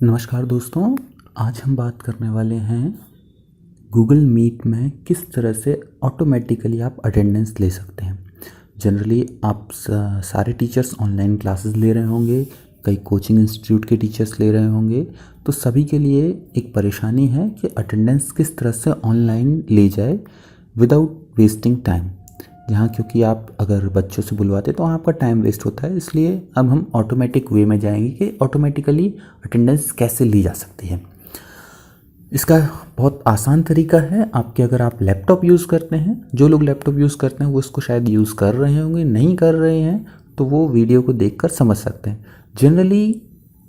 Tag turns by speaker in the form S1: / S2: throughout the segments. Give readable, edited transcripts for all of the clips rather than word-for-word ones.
S1: नमस्कार दोस्तों, आज हम बात करने वाले हैं गूगल मीट में किस तरह से ऑटोमेटिकली आप अटेंडेंस ले सकते हैं। जनरली आप सारे टीचर्स ऑनलाइन क्लासेस ले रहे होंगे, कई कोचिंग इंस्टीट्यूट के टीचर्स ले रहे होंगे, तो सभी के लिए एक परेशानी है कि अटेंडेंस किस तरह से ऑनलाइन ले जाए विदाउट वेस्टिंग टाइम। जहाँ क्योंकि आप अगर बच्चों से बुलवाते तो वहाँ आपका टाइम वेस्ट होता है, इसलिए अब हम ऑटोमेटिक वे में जाएंगे कि ऑटोमेटिकली अटेंडेंस कैसे ली जा सकती है। इसका बहुत आसान तरीका है। आपके अगर आप लैपटॉप यूज़ करते हैं, जो लोग लैपटॉप यूज़ करते हैं वो इसको शायद यूज़ कर रहे होंगे, नहीं कर रहे हैं तो वो वीडियो को देखकर समझ सकते हैं। जनरली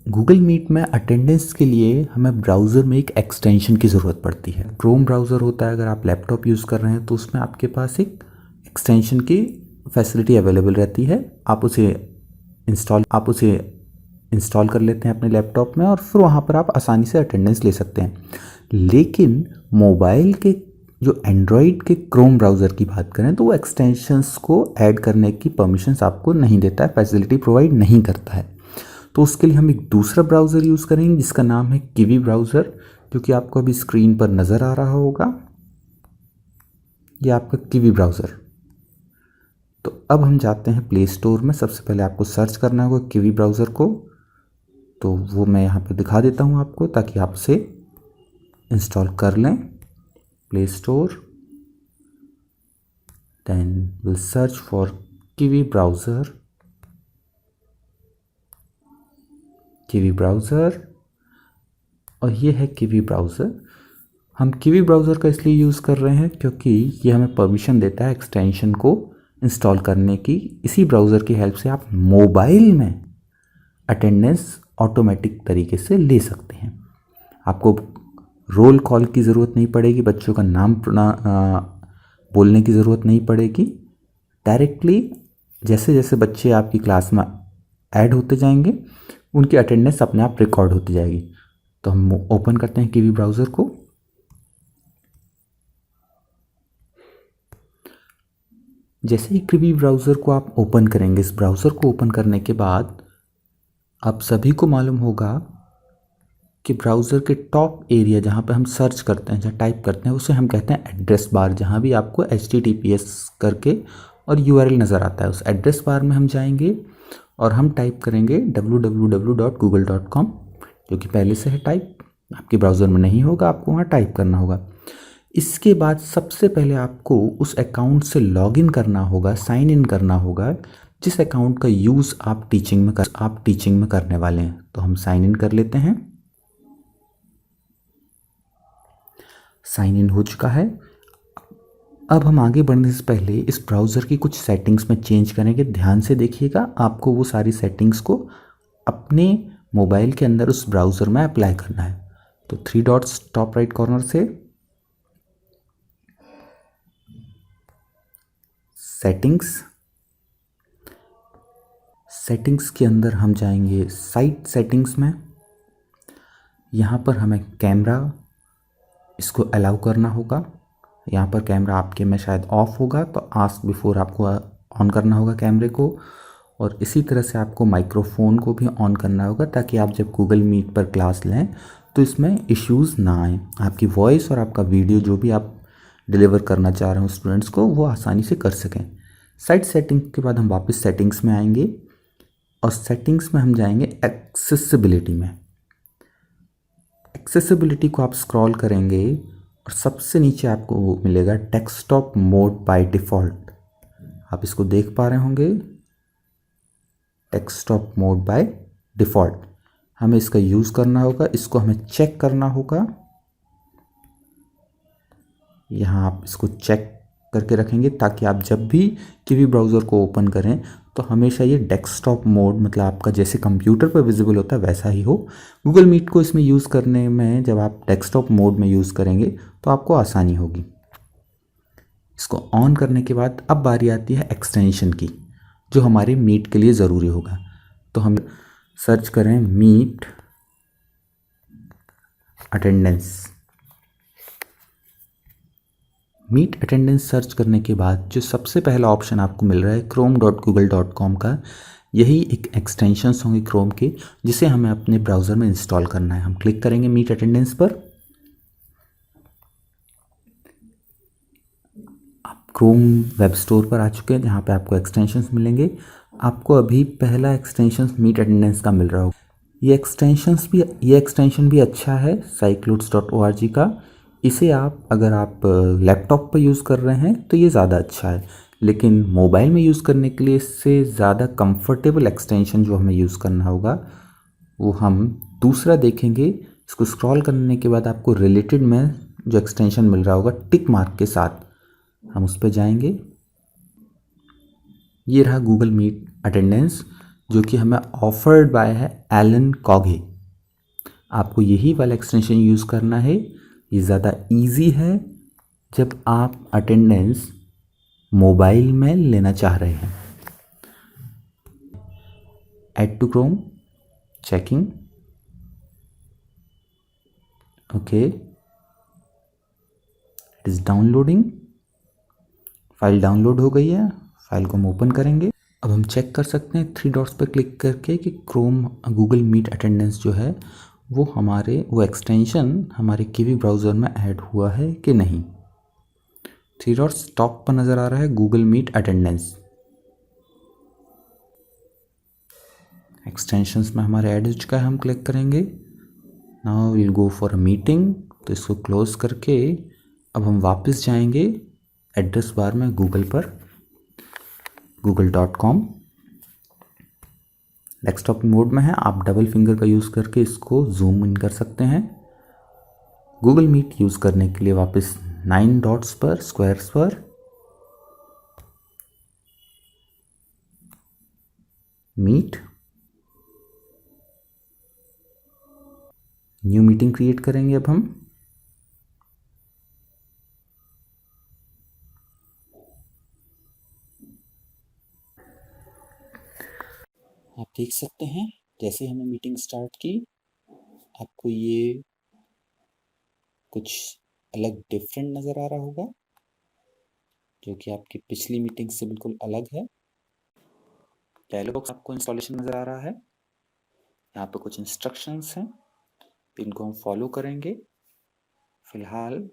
S1: गूगल मीट में अटेंडेंस के लिए हमें ब्राउज़र में एक एक्सटेंशन की ज़रूरत पड़ती है। क्रोम ब्राउज़र होता है, अगर आप लैपटॉप यूज़ कर रहे हैं तो उसमें आपके पास एक एक्सटेंशन की फैसिलिटी अवेलेबल रहती है। आप उसे इंस्टॉल कर लेते हैं अपने लैपटॉप में और फिर वहाँ पर आप आसानी से अटेंडेंस ले सकते हैं। लेकिन मोबाइल के जो एंड्रॉयड के क्रोम ब्राउज़र की बात करें तो वो एक्सटेंशंस को ऐड करने की परमिशंस आपको नहीं देता है, फैसिलिटी प्रोवाइड नहीं करता है। तो उसके लिए हम एक दूसरा ब्राउज़र यूज़ करेंगे जिसका नाम है कीवी ब्राउज़र, जो कि आपको अभी स्क्रीन पर नज़र आ रहा होगा। ये आपका कीवी ब्राउज़र। तो अब हम जाते हैं प्ले स्टोर में। सबसे पहले आपको सर्च करना होगा कीवी ब्राउज़र को, तो वो मैं यहाँ पे दिखा देता हूँ आपको ताकि आप उसे इंस्टॉल कर लें। Play Store, then will search for Kiwi browser. और ये है कीवी ब्राउज़र। हम कीवी ब्राउज़र का इसलिए यूज़ कर रहे हैं क्योंकि ये हमें परमिशन देता है एक्सटेंशन को इंस्टॉल करने की। इसी ब्राउज़र की हेल्प से आप मोबाइल में अटेंडेंस ऑटोमेटिक तरीके से ले सकते हैं। आपको रोल कॉल की ज़रूरत नहीं पड़ेगी, बच्चों का नाम बोलने की ज़रूरत नहीं पड़ेगी। डायरेक्टली जैसे जैसे बच्चे आपकी क्लास में ऐड होते जाएंगे उनकी अटेंडेंस अपने आप रिकॉर्ड होती जाएगी। तो हम ओपन करते हैं कीवी ब्राउज़र को। जैसे ही कीवी ब्राउज़र को आप ओपन करेंगे, इस ब्राउज़र को ओपन करने के बाद आप सभी को मालूम होगा कि ब्राउज़र के टॉप एरिया जहाँ पे हम सर्च करते हैं, जहाँ टाइप करते हैं, उसे हम कहते हैं एड्रेस बार। जहाँ भी आपको HTTPS करके और URL नज़र आता है, उस एड्रेस बार में हम जाएंगे और हम टाइप करेंगे www.google.com, जो कि पहले से है टाइप, आपके ब्राउज़र में नहीं होगा, आपको वहाँ टाइप करना होगा। इसके बाद सबसे पहले आपको उस अकाउंट से लॉगिन करना होगा, साइन इन करना होगा जिस अकाउंट का यूज़ आप टीचिंग में करने वाले हैं। तो हम साइन इन कर लेते हैं। साइन इन हो चुका है। अब हम आगे बढ़ने से पहले इस ब्राउज़र की कुछ सेटिंग्स में चेंज करेंगे। ध्यान से देखिएगा, आपको वो सारी सेटिंग्स को अपने मोबाइल के अंदर उस ब्राउज़र में अप्लाई करना है। तो 3 डॉट्स टॉप राइट कॉर्नर से सेटिंग्स के अंदर हम जाएंगे साइट सेटिंग्स में। यहाँ पर हमें कैमरा इसको अलाउ करना होगा। यहाँ पर कैमरा आपके में शायद ऑफ होगा, तो आस्क बिफोर आपको ऑन करना होगा कैमरे को। और इसी तरह से आपको माइक्रोफोन को भी ऑन करना होगा ताकि आप जब गूगल मीट पर क्लास लें तो इसमें इश्यूज़ ना आए। आपकी वॉइस और आपका वीडियो जो भी आप डिलीवर करना चाह रहे हो स्टूडेंट्स को, वो आसानी से कर सकें। साइट सेटिंग के बाद हम वापस सेटिंग्स में आएंगे और सेटिंग्स में हम जाएंगे एक्सेसिबिलिटी में। एक्सेसिबिलिटी को आप स्क्रॉल करेंगे और सबसे नीचे आपको मिलेगा डेस्कटॉप मोड बाय डिफ़ॉल्ट। आप इसको देख पा रहे होंगे, डेस्कटॉप मोड बाय डिफ़ॉल्ट। हमें इसका यूज़ करना होगा, इसको हमें चेक करना होगा। यहाँ आप इसको चेक करके रखेंगे ताकि आप जब भी कीवी ब्राउज़र को ओपन करें तो हमेशा ये डेस्कटॉप मोड, मतलब आपका जैसे कंप्यूटर पर विजिबल होता है वैसा ही हो। गूगल मीट को इसमें यूज़ करने में जब आप डेस्कटॉप मोड में यूज़ करेंगे तो आपको आसानी होगी। इसको ऑन करने के बाद अब बारी आती है एक्सटेंशन की, जो हमारे मीट के लिए ज़रूरी होगा। तो हम सर्च करें Meet attendance. Meet attendance search करने के बाद जो सबसे पहला ऑप्शन आपको मिल रहा है chrome.google.com का, यही एक एक्सटेंशंस होंगे क्रोम के जिसे हमें अपने ब्राउज़र में इंस्टॉल करना है। हम क्लिक करेंगे मीट अटेंडेंस पर। आप क्रोम वेब स्टोर पर आ चुके हैं जहाँ पे आपको एक्सटेंशंस मिलेंगे। आपको अभी पहला एक्सटेंशन मीट अटेंडेंस का मिल रहा होगा। ये एक्सटेंशन भी अच्छा है cyclodes.org का। इसे अगर आप लैपटॉप पर यूज़ कर रहे हैं तो ये ज़्यादा अच्छा है, लेकिन मोबाइल में यूज़ करने के लिए इससे ज़्यादा कंफर्टेबल एक्सटेंशन जो हमें यूज़ करना होगा वो हम दूसरा देखेंगे। इसको स्क्रॉल करने के बाद आपको रिलेटेड में जो एक्सटेंशन मिल रहा होगा टिक मार्क के साथ, हम उस पर जाएंगे। ये रहा गूगल मीट अटेंडेंस जो कि हमें ऑफर्ड बाय है एलन कॉगे। आपको यही वाला एक्सटेंशन यूज़ करना है। ये ज़्यादा इजी है जब आप अटेंडेंस मोबाइल में लेना चाह रहे हैं। Add to Chrome, checking, okay, it is downloading. File download हो गई है, फाइल को हम ओपन करेंगे। अब हम चेक कर सकते हैं 3 डॉट्स पर क्लिक करके कि क्रोम गूगल मीट अटेंडेंस जो है वो एक्सटेंशन हमारे कीवी ब्राउज़र में ऐड हुआ है कि नहीं। 3 डॉट्स टॉप पर नज़र आ रहा है गूगल मीट अटेंडेंस। एक्सटेंशंस में हमारे ऐड हो चुका है, हम क्लिक करेंगे। Now will go for a meeting. तो इसको क्लोज करके अब हम वापस जाएंगे एड्रेस बार में गूगल पर, google.com। डेस्कटॉप मोड में है, आप डबल फिंगर का यूज़ करके इसको जूम इन कर सकते हैं। गूगल मीट यूज़ करने के लिए वापस 9 डॉट्स पर, स्क्वायर्स पर, मीट, न्यू मीटिंग क्रिएट करेंगे। अब हम आप देख सकते हैं जैसे ही हमने मीटिंग स्टार्ट की आपको ये कुछ अलग डिफरेंट नज़र आ रहा होगा जो कि आपकी पिछली मीटिंग से बिल्कुल अलग है। डायलॉग बॉक्स आपको इंस्टॉलेशन नज़र आ रहा है। यहाँ पे कुछ इंस्ट्रक्शंस हैं, इनको हम फॉलो करेंगे। फिलहाल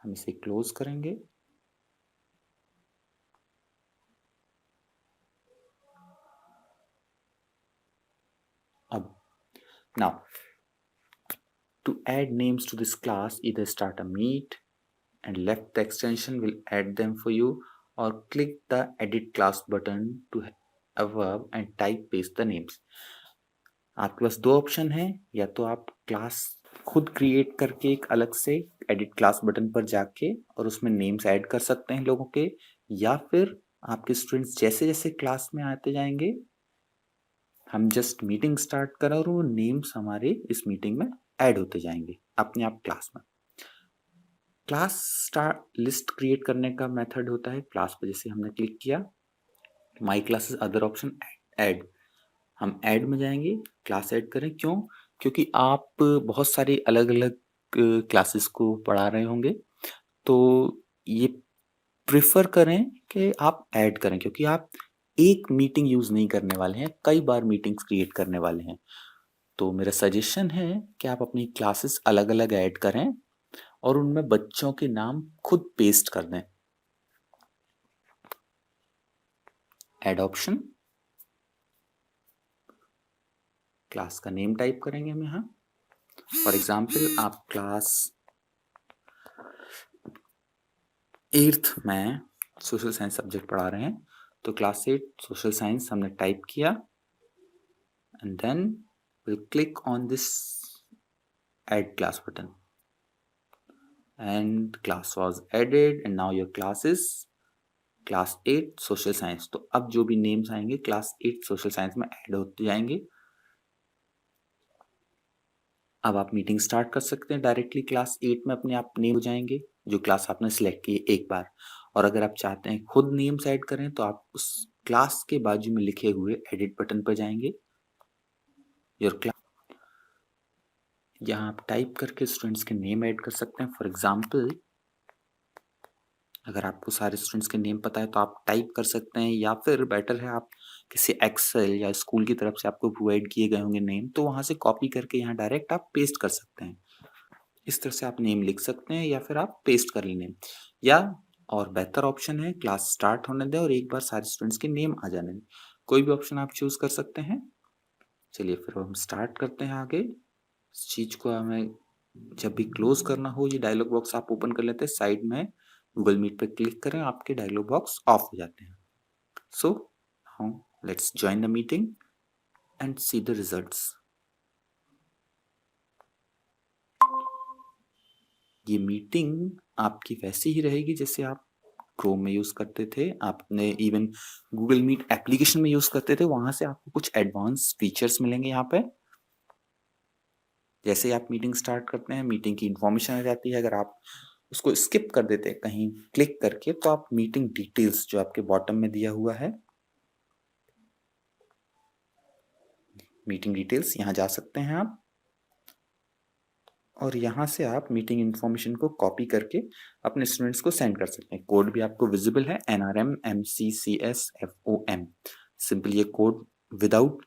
S1: हम इसे क्लोज करेंगे। अब now to add names to this class, either start a meet and left the extension will add them for you, or click the edit class button to above and type paste the names। आपके पास दो option है, या तो आप class खुद create करके एक अलग से एडिट क्लास बटन पर जाके और उसमें नेम्स ऐड कर सकते हैं लोगों के, या फिर आपके स्टूडेंट्स जैसे जैसे क्लास में आते जाएंगे हम जस्ट मीटिंग स्टार्ट करें और वो नेम्स हमारे इस मीटिंग में ऐड होते जाएंगे अपने आप क्लास में। क्लास स्टार्ट लिस्ट क्रिएट करने का मेथड होता है क्लास पर जैसे हमने क्लिक किया, my classes other option add, हम ऐड में जाएंगे, क्लास ऐड करें। क्यों? क्योंकि आप बहुत सारी अलग अलग क्लासेस को पढ़ा रहे होंगे, तो ये प्रिफर करें कि आप ऐड करें, क्योंकि आप एक मीटिंग यूज नहीं करने वाले हैं, कई बार मीटिंग्स क्रिएट करने वाले हैं। तो मेरा सजेशन है कि आप अपनी क्लासेस अलग अलग ऐड करें और उनमें बच्चों के नाम खुद पेस्ट कर दें। ऐड ऑप्शन, क्लास का नेम टाइप करेंगे हम यहाँ। फॉर एग्जाम्पल आप क्लास 8th में सोशल साइंस सब्जेक्ट पढ़ा रहे हैं, तो क्लास 8 सोशल साइंस हमने टाइप किया and then we'll click on this add class button and class was added and now your class is class 8 social science। तो अब जो भी नेम्स आएंगे क्लास 8 सोशल साइंस में ऐड होते जाएंगे। अब आप मीटिंग स्टार्ट कर सकते हैं डायरेक्टली क्लास 8 में, अपने आप नेम हो जाएंगे जो क्लास आपने सिलेक्ट की एक बार। और अगर आप चाहते हैं खुद नेम्स ऐड करें तो आप उस क्लास के बाजू में लिखे हुए एडिट बटन पर जाएंगे। योर क्लास, यहाँ आप टाइप करके स्टूडेंट्स के नेम ऐड कर सकते हैं। फॉर एग्जाम्पल अगर आपको सारे स्टूडेंट्स के नेम पता है तो आप टाइप कर सकते हैं, या फिर बेटर है आप किसी एक्सेल या स्कूल की तरफ से आपको प्रोवाइड किए गए होंगे नेम, तो वहाँ से कॉपी करके यहाँ डायरेक्ट आप पेस्ट कर सकते हैं। इस तरह से आप नेम लिख सकते हैं या फिर आप पेस्ट कर लें नेम, या और बेहतर ऑप्शन है क्लास स्टार्ट होने दें और एक बार सारे स्टूडेंट्स के नेम आ जाने दें। कोई भी ऑप्शन आप चूज़ कर सकते हैं। चलिए फिर हम स्टार्ट करते हैं आगे। इस चीज़ को हमें जब भी क्लोज करना हो, ये डायलॉग बॉक्स आप ओपन कर लेते हैं, साइड में गूगल मीट पे क्लिक करें, आपके डायलॉग बॉक्स ऑफ हो जाते हैं। So now let's join the meeting and see the results. ये मीटिंग आपकी वैसी ही रहेगी जैसे आप क्रोम में यूज़ करते थे, आपने इवन गूगल मीट एप्लीकेशन में यूज़ करते थे, वहाँ से आपको कुछ एडवांस फीचर्स मिलेंगे यहाँ पे। जैसे ही आप मीटिंग स्टार्ट करते हैं, मीटिंग की इन्फॉर्मेशन आ जाती है। अगर आप उसको स्किप कर देते हैं कहीं क्लिक करके, तो आप मीटिंग डिटेल्स जो आपके बॉटम में दिया हुआ है, मीटिंग डिटेल्स, यहाँ जा सकते हैं आप, और यहाँ से आप मीटिंग इन्फॉर्मेशन को कॉपी करके अपने स्टूडेंट्स को सेंड कर सकते हैं। कोड भी आपको विजिबल है, NRM MCCSFOM। सिंपल ये कोड विदाउट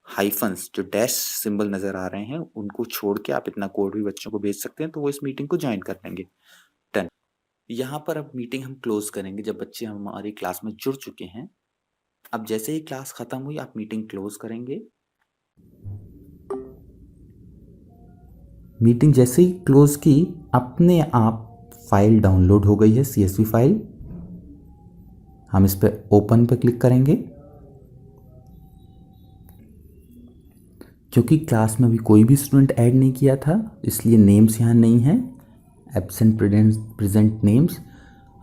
S1: हाइफन्स, जो डैश सिंबल नजर आ रहे हैं उनको छोड़ के आप इतना कोड भी बच्चों को भेज सकते हैं, तो वो इस मीटिंग को ज्वाइन कर लेंगे। डन। यहाँ पर अब मीटिंग हम क्लोज करेंगे जब बच्चे हमारी क्लास में जुड़ चुके हैं। अब जैसे ही क्लास खत्म हुई आप मीटिंग क्लोज करेंगे। मीटिंग जैसे ही क्लोज की, अपने आप फाइल डाउनलोड हो गई है, CSV फाइल। हम इस पर ओपन पर क्लिक करेंगे। क्योंकि क्लास में अभी कोई भी स्टूडेंट ऐड नहीं किया था, इसलिए नेम्स यहाँ नहीं है, एब्सेंट प्रेजेंट नेम्स।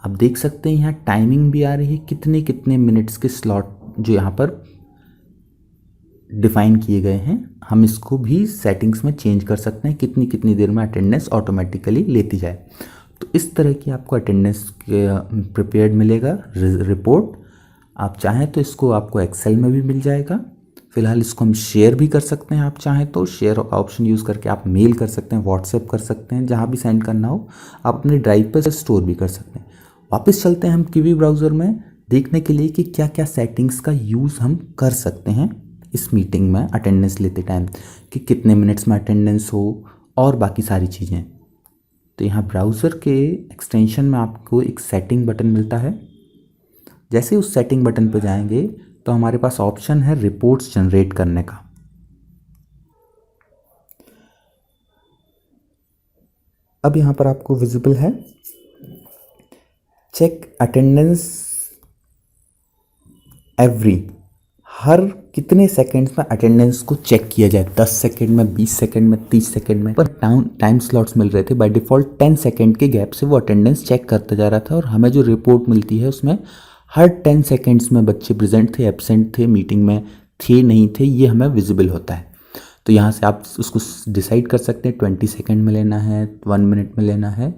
S1: आप देख सकते हैं यहाँ टाइमिंग भी आ रही है, कितने कितने मिनट्स के स्लॉट जो यहाँ पर डिफाइन किए गए हैं। हम इसको भी सेटिंग्स में चेंज कर सकते हैं, कितनी कितनी देर में अटेंडेंस ऑटोमेटिकली लेती जाए। तो इस तरह की आपको अटेंडेंस प्रिपेयर्ड मिलेगा रिपोर्ट। आप चाहें तो इसको आपको एक्सेल में भी मिल जाएगा। फिलहाल इसको हम शेयर भी कर सकते हैं, आप चाहें तो शेयर ऑप्शन यूज़ करके आप मेल कर सकते हैं, व्हाट्सएप कर सकते हैं, जहाँ भी सेंड करना हो आप अपने ड्राइव पर स्टोर भी कर सकते हैं। वापस चलते हैं हम कीवी ब्राउज़र में देखने के लिए कि क्या क्या सेटिंग्स का यूज़ हम कर सकते हैं इस मीटिंग में अटेंडेंस लेते टाइम, कि कितने मिनट्स में अटेंडेंस हो और बाकी सारी चीज़ें। तो यहाँ ब्राउज़र के एक्सटेंशन में आपको एक सेटिंग बटन मिलता है। जैसे उस सेटिंग बटन पर जाएंगे तो हमारे पास ऑप्शन है रिपोर्ट्स जनरेट करने का। अब यहाँ पर आपको विजिबल है चेक अटेंडेंस एवरी, हर कितने सेकंड्स में अटेंडेंस को चेक किया जाए, 10 सेकंड में, 20 सेकंड में, 30 सेकंड में। पर टाइम स्लॉट्स मिल रहे थे बाय डिफ़ॉल्ट 10 सेकंड के गैप से वो अटेंडेंस चेक करता जा रहा था, और हमें जो रिपोर्ट मिलती है उसमें हर 10 सेकंड्स में बच्चे प्रेजेंट थे, एब्सेंट थे, मीटिंग में थे, नहीं थे, ये हमें विजिबल होता है। तो यहाँ से आप उसको डिसाइड कर सकते हैं 20 सेकंड में लेना है, 1 मिनट में लेना है।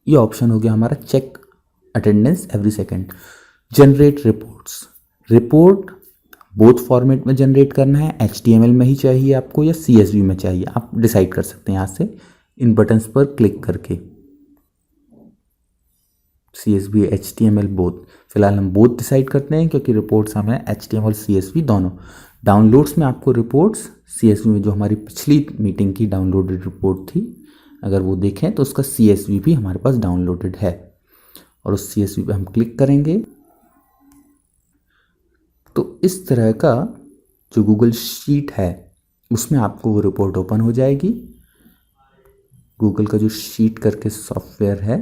S1: ये ऑप्शन हो गया हमारा check attendance every second. Generate reports, report both format में जनरेट करना है, HTML में ही चाहिए आपको या CSV में चाहिए, आप डिसाइड कर सकते हैं यहाँ से इन बटन्स पर क्लिक करके। CSV HTML बोथ, फिलहाल हम बोथ डिसाइड करते हैं क्योंकि रिपोर्ट्स हमें HTML CSV दोनों। डाउनलोड्स में आपको रिपोर्ट्स CSV में जो हमारी पिछली मीटिंग की डाउनलोडेड रिपोर्ट थी, अगर वो देखें तो उसका CSV भी हमारे पास डाउनलोडेड है, और उस CSV पे हम क्लिक करेंगे तो इस तरह का जो गूगल शीट है उसमें आपको वो रिपोर्ट ओपन हो जाएगी। गूगल का जो शीट करके सॉफ्टवेयर है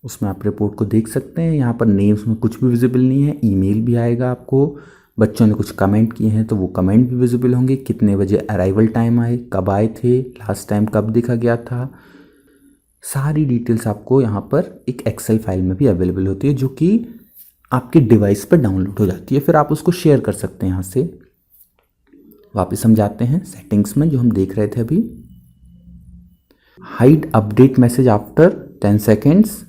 S1: उसमें आप रिपोर्ट को देख सकते हैं। यहाँ पर नेम्स में कुछ भी विजिबल नहीं है, ईमेल भी आएगा आपको, बच्चों ने कुछ कमेंट किए हैं तो वो कमेंट भी विजिबल होंगे, कितने बजे अराइवल टाइम आए, कब आए थे, लास्ट टाइम कब देखा गया था, सारी डिटेल्स आपको यहाँ पर एक एक्सेल फाइल में भी अवेलेबल होती है जो कि आपके डिवाइस पर डाउनलोड हो जाती है। फिर आप उसको शेयर कर सकते हैं। यहाँ से वापस हम जाते हैं सेटिंग्स में जो हम देख रहे थे अभी, hide update message after 10 seconds.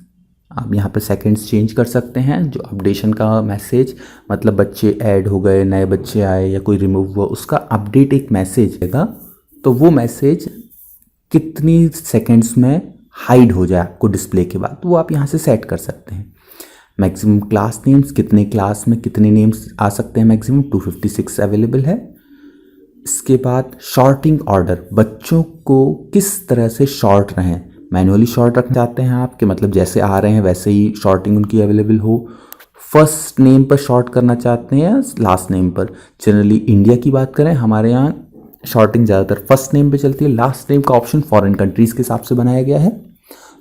S1: आप यहाँ पे सेकंड्स चेंज कर सकते हैं। जो अपडेशन का मैसेज मतलब बच्चे ऐड हो गए, नए बच्चे आए या कोई रिमूव हुआ, उसका अपडेट एक मैसेज आएगा, तो वो मैसेज कितनी सेकंड्स में हाइड हो जाए आपको डिस्प्ले के बाद, वो आप यहाँ से सेट कर सकते हैं। मैक्सिमम क्लास नेम्स, कितने क्लास में कितने नेम्स आ सकते हैं, मैक्सिमम 256 अवेलेबल है। इसके बाद शॉर्टिंग ऑर्डर, बच्चों को किस तरह से शॉर्ट रहें, मैनुअली शॉर्ट रखना चाहते हैं आप कि मतलब जैसे आ रहे हैं वैसे ही शॉर्टिंग उनकी अवेलेबल हो, फर्स्ट नेम पर शॉर्ट करना चाहते हैं या लास्ट नेम पर। जनरली इंडिया की बात करें, हमारे यहाँ शॉर्टिंग ज़्यादातर फर्स्ट नेम पे चलती है, लास्ट नेम का ऑप्शन फॉरेन कंट्रीज़ के हिसाब से बनाया गया है,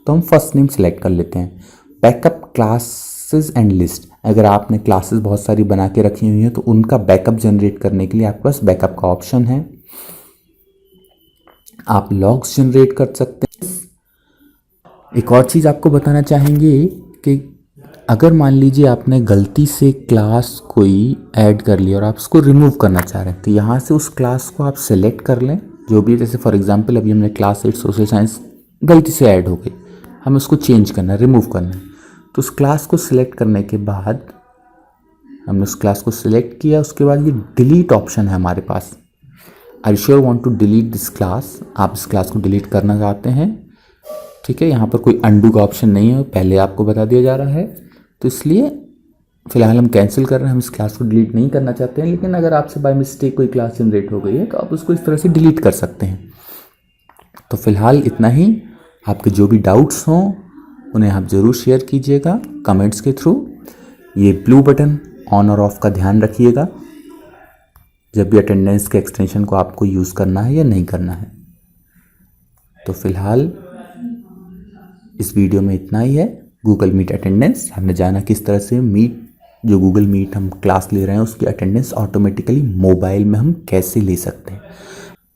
S1: तो हम फर्स्ट नेम सेलेक्ट कर लेते हैं। बैकअप क्लासेस एंड लिस्ट, अगर आपने क्लासेस बहुत सारी बना के रखी हुई हैं तो उनका बैकअप जनरेट करने के लिए आपके पास बैकअप का ऑप्शन है। आप लॉग्स जनरेट कर सकते हैं। एक और चीज़ आपको बताना चाहेंगे कि अगर मान लीजिए आपने गलती से क्लास कोई ऐड कर लिया और आप उसको रिमूव करना चाह रहे हैं, तो यहाँ से उस क्लास को आप सेलेक्ट कर लें जो भी है। जैसे फॉर एग्जांपल अभी हमने क्लास 8 सोशल साइंस गलती से ऐड हो गई, हमें उसको चेंज करना है, रिमूव करना है, तो उस क्लास को सिलेक्ट करने के बाद हमने उस क्लास को सिलेक्ट किया, उसके बाद ये डिलीट ऑप्शन है हमारे पास। I sure want to delete this class, आप इस क्लास को डिलीट करना चाहते हैं, ठीक है। यहाँ पर कोई अंडू का ऑप्शन नहीं है, पहले आपको बता दिया जा रहा है, तो इसलिए फ़िलहाल हम कैंसिल कर रहे हैं, हम इस क्लास को डिलीट नहीं करना चाहते हैं। लेकिन अगर आपसे बाय मिस्टेक कोई क्लास जनरेट हो गई है तो आप उसको इस तरह से डिलीट कर सकते हैं। तो फ़िलहाल इतना ही। आपके जो भी डाउट्स हों उन्हें आप ज़रूर शेयर कीजिएगा कमेंट्स के थ्रू। ये ब्लू बटन ऑन और ऑफ का ध्यान रखिएगा जब भी अटेंडेंस के एक्सटेंशन को आपको यूज़ करना है या नहीं करना है। तो फ़िलहाल इस वीडियो में इतना ही है। गूगल मीट अटेंडेंस हमने जाना किस तरह से मीट, जो गूगल मीट हम क्लास ले रहे हैं उसकी अटेंडेंस ऑटोमेटिकली मोबाइल में हम कैसे ले सकते हैं।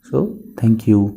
S1: So thank you.